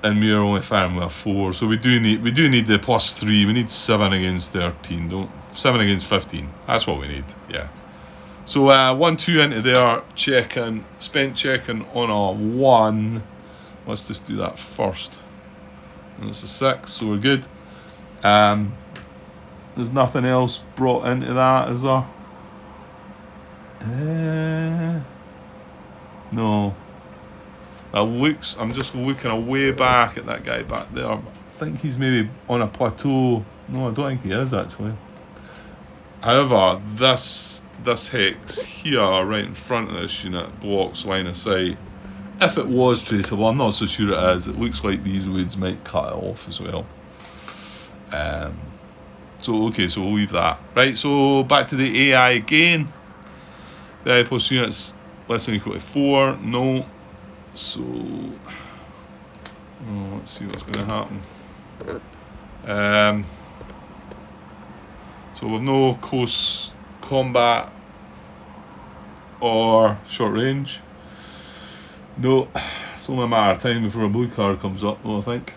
we're only firing with a 4, so we do need the +3. We need 7 against 13. 7 against 15. That's what we need. Yeah. So 1-2 into there, spent checking on a 1. Let's just do that first. And it's a 6, so we're good. There's nothing else brought into that, is there? No. I'm just looking away back at that guy back there. I think he's maybe on a plateau. No, I don't think he is actually. However, this hex here, right in front of this unit, blocks line of sight. If it was traceable, I'm not so sure it is. It looks like these woods might cut it off as well. So we'll leave that. Right, so back to the AI again. The AI plus units less than or equal to 4. No. So let's see what's going to happen. So we've no close combat or short range. No, it's only a matter of time before a blue card comes up, though, I think.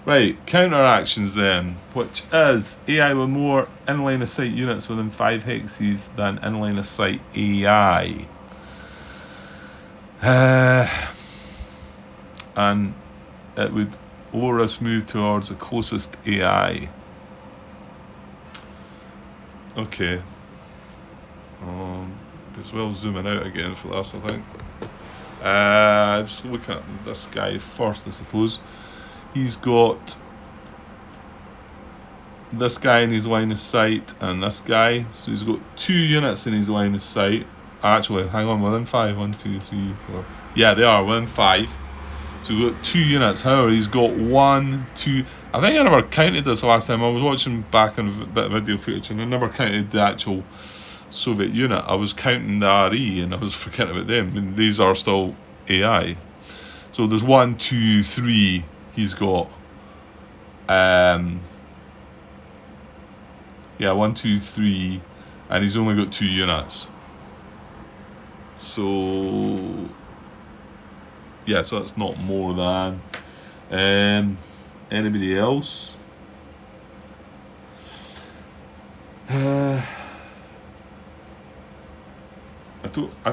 Right, counter actions then, which is AI with more in line of sight units within 5 hexes than in line of sight AI. And it would lower us move towards the closest AI. Okay. As well zooming out again for this, I think. Just looking at this guy first, I suppose. He's got this guy in his line of sight and this guy. So he's got 2 units in his line of sight. Actually, hang on, within 5. 1, 2, 3, 4. Yeah, they are within 5. So we've got 2 units. However, he's got 1, 2. I think I never counted this last time. I was watching back on a bit of video footage and I never counted the actual Soviet unit. I was counting the RE and I was forgetting about them. And these are still AI. So there's 1, 2, 3. He's got 1, 2, 3, and he's only got 2 units. So so that's not more than anybody else. I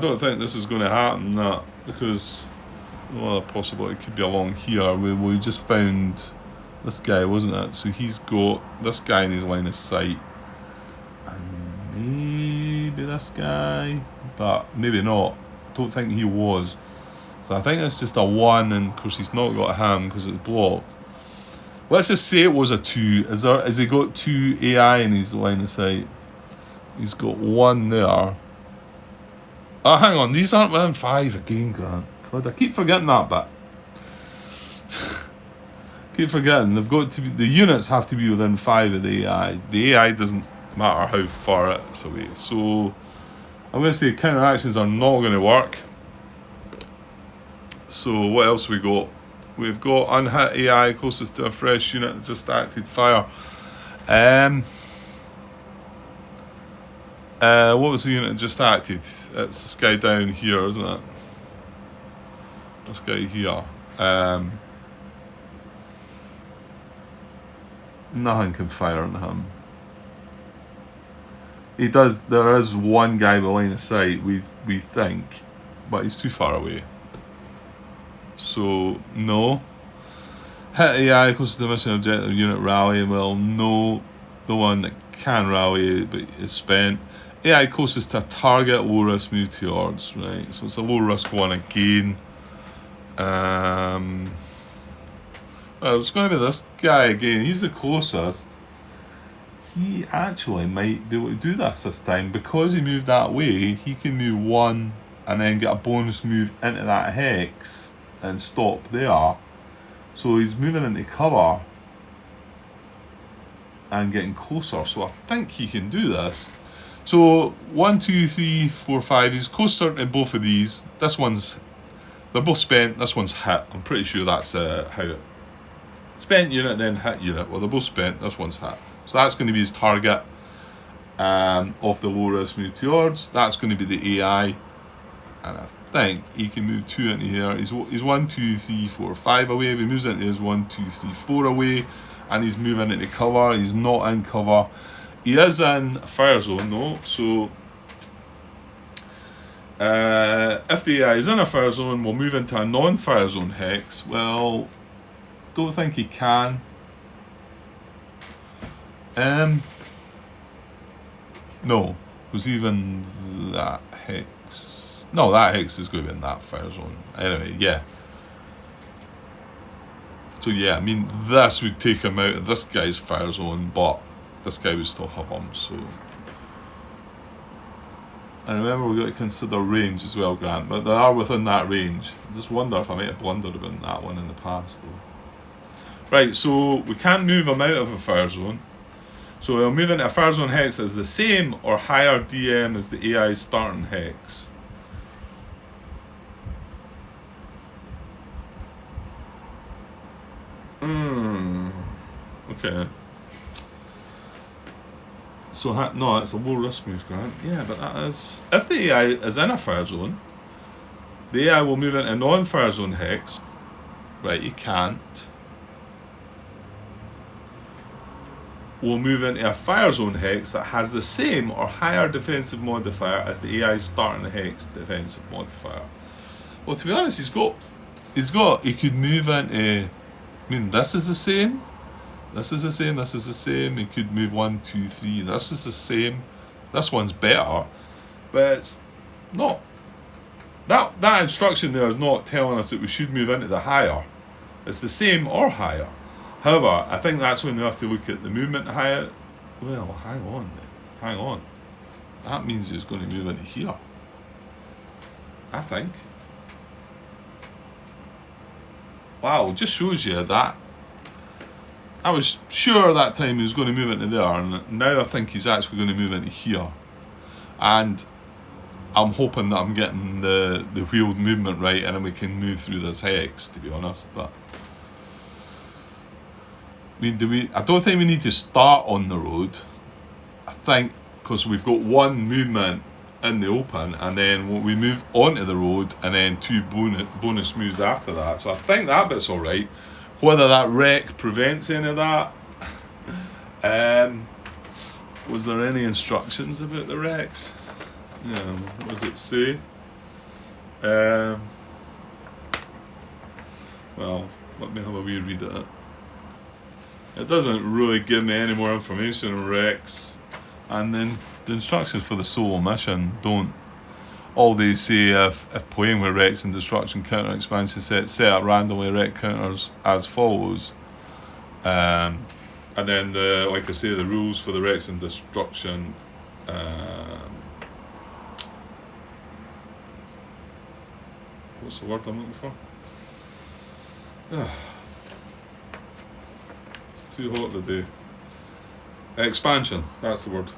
don't think this is going to happen, that, because the possibility could be along here. We just found this guy, wasn't it? So he's got this guy in his line of sight, and maybe this guy, but maybe not. I don't think he was. So I think it's just a 1, and of course he's not got him because it's blocked. Let's just say it was a 2. Has he got 2 AI in his line of sight? He's got 1 there. Oh, hang on, these aren't within 5 again, Grant. God, I keep forgetting that bit. Keep forgetting, they've got to be, the units have to be within 5 of the AI. The AI doesn't matter how far it's away. So I'm going to say counter actions are not going to work. So what else we got? We've got unhit AI closest to a fresh unit that just acted fire. What was the unit that just acted? It's this guy down here, isn't it? This guy here. Nothing can fire on him. He does. There is one guy with line of sight, we think, but he's too far away. So no. Hit AI close to the mission objective unit rally. Well, no. The one that can rally but is spent. AI closest to a target, low risk move towards, right? So it's a low risk one again. Well, it's going to be this guy again. He's the closest. He actually might be able to do this time because he moved that way. He can move one and then get a bonus move into that hex and stop there. So he's moving into cover and getting closer. So I think he can do this. So 1, 2, 3, 4, 5. He's closer to both of these. This one's, they're both spent. This one's hit. I'm pretty sure that's how it. Spent unit, then hit unit. Well, they're both spent. This one's hit. So that's going to be his target of the low risk move towards. That's going to be the AI. And I think he can move 2 into here. He's 1, 2, 3, 4, 5 away. If he moves into his 1, 2, 3, 4 away. And he's moving into cover. He's not in cover. He is in a fire zone though. So if the AI is in a fire zone, we'll move into a non-fire zone hex. Well, don't think he can. No, because even that hex. No, that hex is going to be in that fire zone. Anyway, yeah. So yeah, I mean, this would take him out of this guy's fire zone, but this guy would still have him, so. And remember, we've got to consider range as well, Grant, but they are within that range. I just wonder if I might have blundered about that one in the past, though. Right, so we can't move him out of a fire zone. So we'll move into a fire zone hex that is the same or higher DM as the AI starting hex. Okay. So no, it's a low risk move, Grant. Yeah, but that is, if the AI is in a fire zone, the AI will move into a non-fire zone hex. Right, you can't. We'll move into a fire zone hex that has the same or higher defensive modifier as the AI starting hex defensive modifier. Well, to be honest, he could move into, I mean, this is the same. This is the same, this is the same. He could move 1, 2, 3. This is the same. This one's better. But it's not. That instruction there is not telling us that we should move into the higher. It's the same or higher. However, I think that's when we have to look at the movement higher. Well, hang on then. Hang on. That means it's going to move into here. I think. Wow, it just shows you that. I was sure that time he was going to move into there, and now I think he's actually going to move into here. And I'm hoping that I'm getting the wheeled movement right, and then we can move through this hex, to be honest. But I mean, I don't think we need to start on the road. I think because we've got one movement in the open, and then we move onto the road, and then 2 bonus moves after that. So I think that bit's all right. Whether that wreck prevents any of that. Was there any instructions about the wrecks? Yeah, what does it say? Well, let me have a wee read at it. It doesn't really give me any more information on wrecks. And then the instructions for the solo mission don't. All they say, if playing with wrecks and destruction counter expansion sets, set up randomly wreck counters as follows. And then like I say, the rules for the wrecks and destruction. What's the word I'm looking for? It's too hot today. Expansion, that's the word.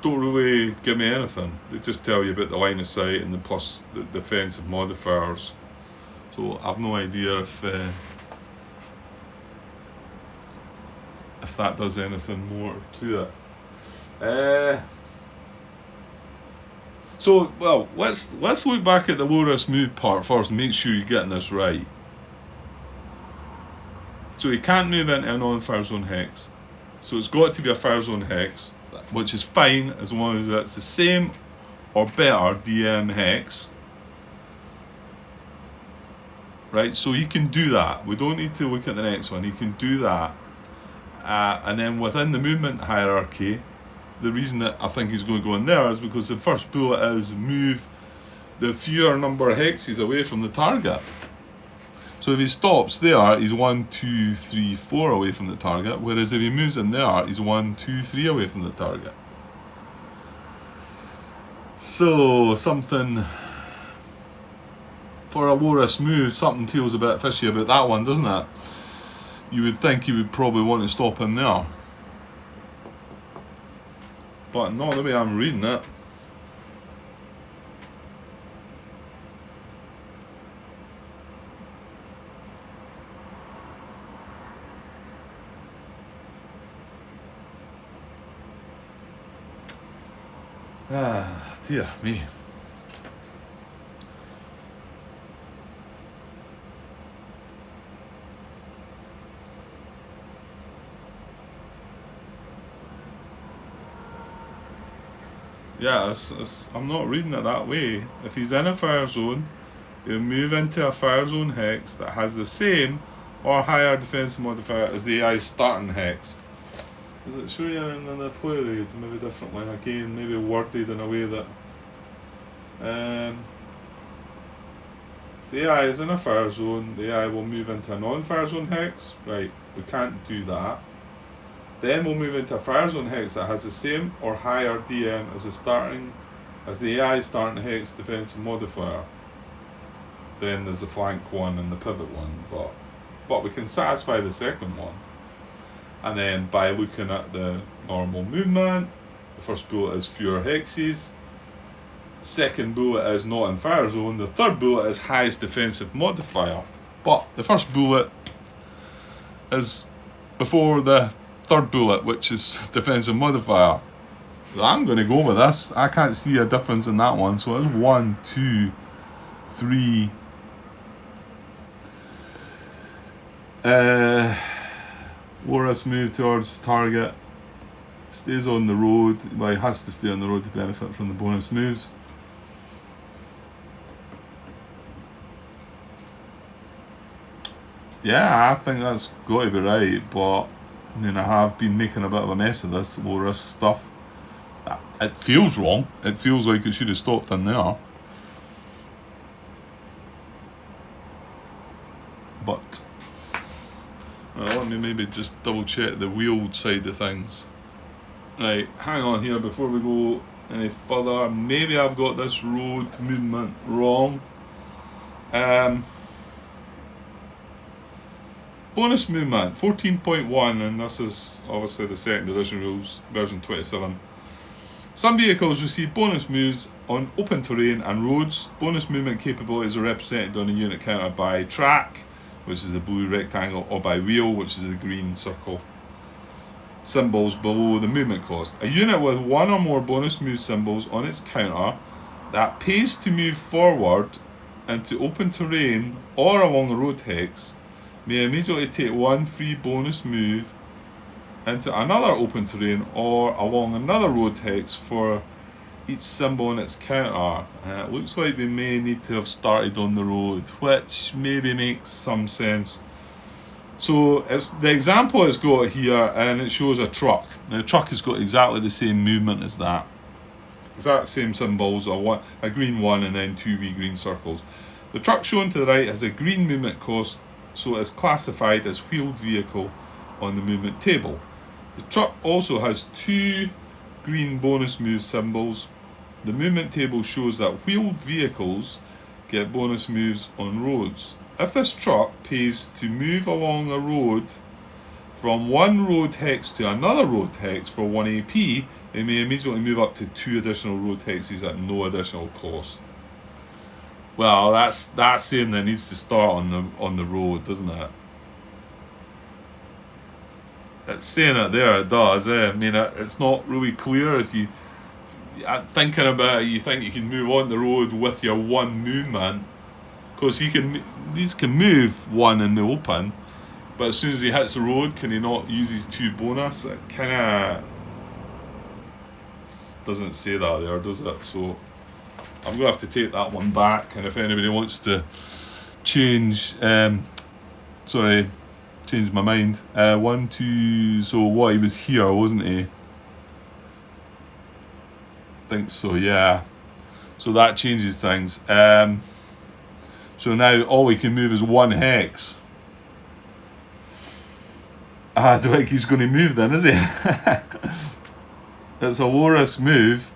Don't really give me anything. They just tell you about the line of sight and the plus the defensive modifiers. So I've no idea if that does anything more to it. So, well, let's look back at the low risk move part first and make sure you're getting this right. So he can't move into a non-fire zone hex. So it's got to be a fire zone hex, which is fine as long as it's the same or better DM hex. Right, so he can do that. We don't need to look at the next one. He can do that. And then within the movement hierarchy, the reason that I think he's going to go in there is because the first bullet is move the fewer number of hexes away from the target. So if he stops there, he's 1, 2, 3, 4 away from the target. Whereas if he moves in there, he's 1, 2, 3 away from the target. So something for a low risk move, something feels a bit fishy about that one, doesn't it? You would think he would probably want to stop in there. But not the way I'm reading it. Ah, dear me. Yeah, I'm not reading it that way. If he's in a fire zone, he'll move into a fire zone hex that has the same or higher defensive modifier as the AI starting hex. Does it show you in the play maybe differently? Again, maybe worded in a way that if the AI is in a fire zone, the AI will move into a non-fire zone hex. Right, we can't do that. Then we'll move into a fire zone hex that has the same or higher DM as the AI starting hex defensive modifier. Then there's the flank one and the pivot one, but we can satisfy the second one. And then by looking at the normal movement, the first bullet is fewer hexes, second bullet is not in fire zone, the third bullet is highest defensive modifier. But the first bullet is before the third bullet, which is defensive modifier. So I'm going to go with this. I can't see a difference in that one. So it's 1, 2, 3. Loris move towards target. Stays on the road. Well, he has to stay on the road to benefit from the bonus moves. Yeah, I think that's got to be right, but I mean, I have been making a bit of a mess of this low risk stuff. It feels wrong. It feels like it should have stopped in there. But let me maybe just double check the wheeled side of things. Right, hang on here before we go any further. Maybe I've got this road movement wrong. Bonus movement 14.1, and this is obviously the second edition rules, version 27. Some vehicles receive bonus moves on open terrain and roads. Bonus movement capabilities are represented on a unit counter by track, which is the blue rectangle, or by wheel, which is the green circle. Symbols below the movement cost. A unit with one or more bonus move symbols on its counter that pays to move forward into open terrain or along the road hex may immediately take one free bonus move into another open terrain or along another road hex for each symbol on its counter. It looks like we may need to have started on the road, which maybe makes some sense. So it's the example it's got here, and it shows a truck. Now, the truck has got exactly the same movement as that. Exact same symbols, a green one and then 2 wee green circles. The truck shown to the right has a green movement cost, so it's classified as wheeled vehicle on the movement table. The truck also has 2 green bonus move symbols. The movement table shows that wheeled vehicles get bonus moves on roads. If this truck pays to move along a road from one road hex to another road hex for 1 AP, it may immediately move up to 2 additional road hexes at no additional cost. Well, that's saying that it needs to start on the road, doesn't it? It's saying it there. It does. I mean, it's not really clear if you thinking about it. You think you can move on the road with your one movement because these can move one in the open, but as soon as he hits the road, can he not use his 2 bonus? It kind of doesn't say that there, does it? So I'm gonna have to take that one back. And if anybody wants to change, change my mind. 1, 2. So what, he was here, wasn't he? Think so, yeah. So that changes things. So now all we can move is 1 hex. I don't think he's going to move then, is he? It's a low risk move.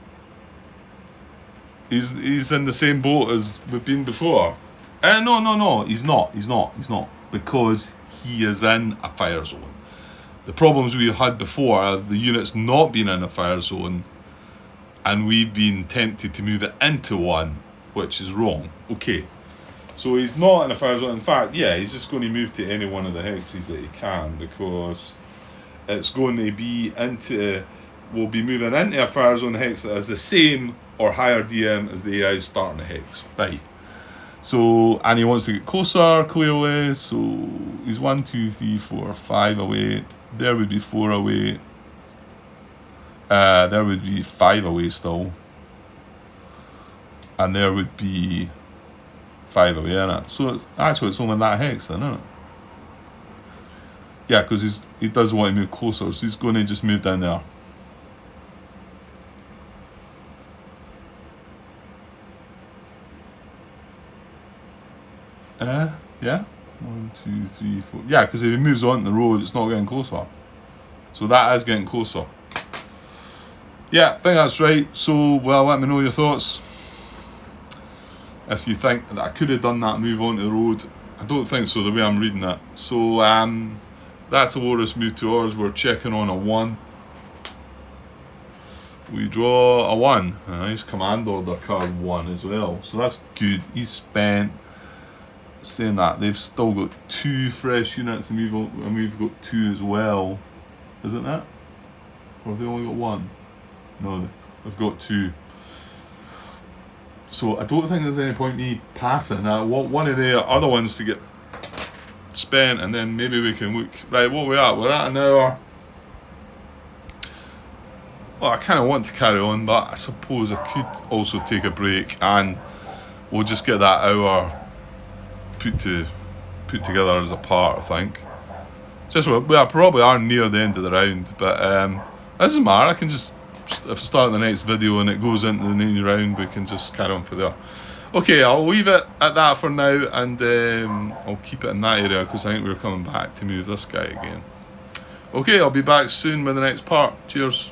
He's in the same boat as we've been before. No. He's not. Because he is in a fire zone. The problems we had before are the unit's not been in a fire zone, and we've been tempted to move it into one, which is wrong. Okay. So he's not in a fire zone. In fact, yeah, he's just going to move to any one of the hexes that he can, because it's going to be we'll be moving into a fire zone hex that has the same or higher DM as the AI starting the hex. Right. So, and he wants to get closer, clearly. So he's 1, 2, 3, 4, 5 away. There would be 4 away. There would be 5 away still. And there would be 5 away, innit? So actually it's only that hex then, isn't it? Yeah, because he does want to move closer, so he's going to just move down there. Yeah. 1, 2, 3, 4. Yeah, because if he moves on the road, it's not getting closer. So that is getting closer. Yeah, I think that's right. So, well, let me know your thoughts. If you think that I could have done that move onto the road, I don't think so, the way I'm reading it. So, that's the lowest move to ours. We're checking on a 1. We draw a 1. A nice command order card 1 as well. So that's good. He's spent. Saying that they've still got 2 fresh units, and we've got 2 as well, isn't it? Or have they only got 1? No, they've got 2. So I don't think there's any point me passing. I want one of the other ones to get spent, and then maybe we can look. Right, what are we at? We're at an hour. Well, I kind of want to carry on, but I suppose I could also take a break, and we'll just get that hour put together as a part, I think. Just we probably are near the end of the round, but it doesn't matter. I can just, if I start the next video and it goes into the new round, we can just carry on for there. Okay, I'll leave it at that for now, and I'll keep it in that area because I think we're coming back to move this guy again. Okay, I'll be back soon with the next part. Cheers.